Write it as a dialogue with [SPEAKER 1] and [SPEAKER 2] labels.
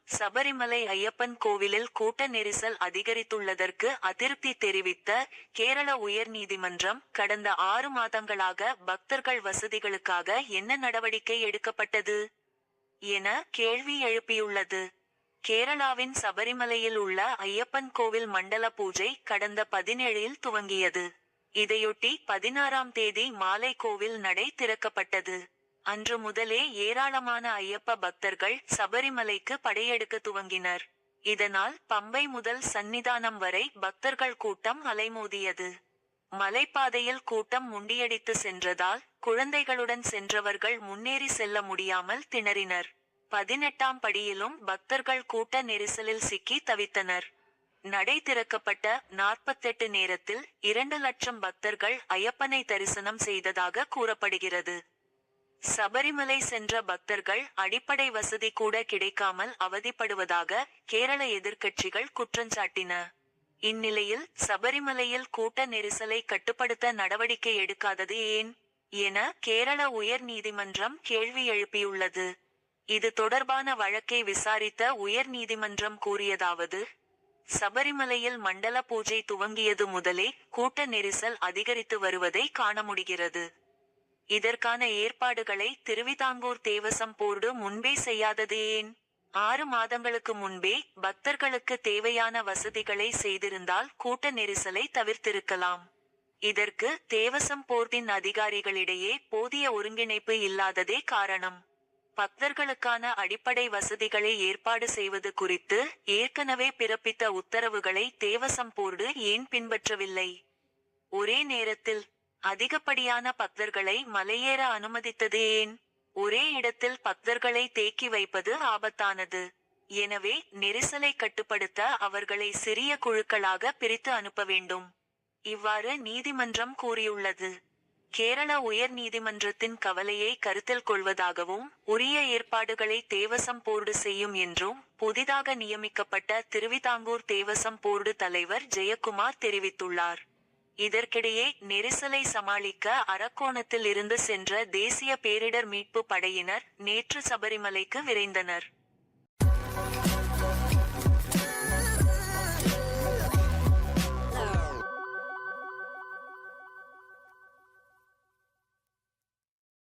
[SPEAKER 1] சபரிமலை ஐயப்பன் கோவிலில் கூட்ட நெரிசல் அதிகரித்துள்ளதற்கு அதிருப்தி தெரிவித்த கேரள உயர்நீதிமன்றம், கடந்த 6 மாதங்களாக பக்தர்கள் வசதிகளுக்காக என்ன நடவடிக்கை எடுக்கப்பட்டது என கேள்வி எழுப்பியுள்ளது. கேரளாவின் சபரிமலையில் உள்ள ஐயப்பன் கோவில் மண்டல பூஜை கடந்த 17இல் துவங்கியது. இதையொட்டி 16ஆம் தேதி மாலை கோவில் நடை திறக்கப்பட்டது. அன்று முதலே ஏராளமான ஐயப்ப பக்தர்கள் சபரிமலைக்கு படையெடுக்க துவங்கினர். இதனால் பம்பை முதல் சன்னிதானம் வரை பக்தர்கள் கூட்டம் அலைமோதியது. மலைப்பாதையில் கூட்டம் முண்டியடித்து சென்றதால் குழந்தைகளுடன் சென்றவர்கள் முன்னேறி செல்ல முடியாமல் திணறினர். 18ஆம் படியிலும் பக்தர்கள் கூட்ட நெரிசலில் சிக்கி தவித்தனர். நடை திறக்கப்பட்ட 48 நேரத்தில் 2 லட்சம் பக்தர்கள் ஐயப்பனை தரிசனம் செய்ததாக கூறப்படுகிறது. சபரிமலை சென்ற பக்தர்கள் அடிப்படை வசதி கூட கிடைக்காமல் அவதிப்படுவதாக கேரள எதிர்க்கட்சிகள் குற்றஞ்சாட்டின. இந்நிலையில் சபரிமலையில் கூட்ட நெரிசலை கட்டுப்படுத்த நடவடிக்கை எடுக்காதது ஏன் என கேரள உயர் நீதிமன்றம் கேள்வி எழுப்பியுள்ளது. இது தொடர்பான வழக்கை விசாரித்த உயர் நீதிமன்றம் கூறியதாவது: சபரிமலையில் மண்டல பூஜை துவங்கியது முதலே கூட்ட நெரிசல் அதிகரித்து வருவதை காண முடிகிறது. இதற்கான ஏற்பாடுகளை திருவிதாங்கூர் தேவசம் போர்டு முன்பே செய்யாதது ஏன்? 6 மாதங்களுக்கு முன்பே பக்தர்களுக்கு தேவையான வசதிகளை செய்திருந்தால் கூட்ட நெரிசலை தவிர்த்திருக்கலாம். இதற்கு தேவசம் போர்டின் அதிகாரிகளிடையே போதிய ஒருங்கிணைப்பு இல்லாததே காரணம். பக்தர்களுக்கான அடிப்படை வசதிகளை ஏற்பாடு செய்வது குறித்து ஏற்கனவே பிறப்பித்த உத்தரவுகளை தேவசம் போர்டு ஏன் பின்பற்றவில்லை? ஒரே நேரத்தில் அதிகப்படியான பக்தர்களை மலையேற அனுமதித்தது ஏன்? ஒரே இடத்தில் பக்தர்களை தேக்கி வைப்பது ஆபத்தானது. எனவே நெரிசலை கட்டுப்படுத்த அவர்களை சிறிய குழுக்களாக பிரித்து அனுப்ப வேண்டும். இவ்வாறு நீதிமன்றம் கூறியுள்ளது. கேரள உயர் நீதிமன்றத்தின் கவலையை கருத்தில் கொள்வதாகவும் உரிய ஏற்பாடுகளை தேவசம் போர்டு செய்யும் என்றும் புதிதாக நியமிக்கப்பட்ட திருவிதாங்கூர் தேவசம் போர்டு தலைவர் ஜெயக்குமார் தெரிவித்துள்ளார். இதற்கிடையே நெரிசலை சமாளிக்க அரக்கோணத்தில் இருந்து சென்ற தேசிய பேரிடர் மீட்பு படையினர் நேற்று சபரிமலைக்கு விரைந்தனர்.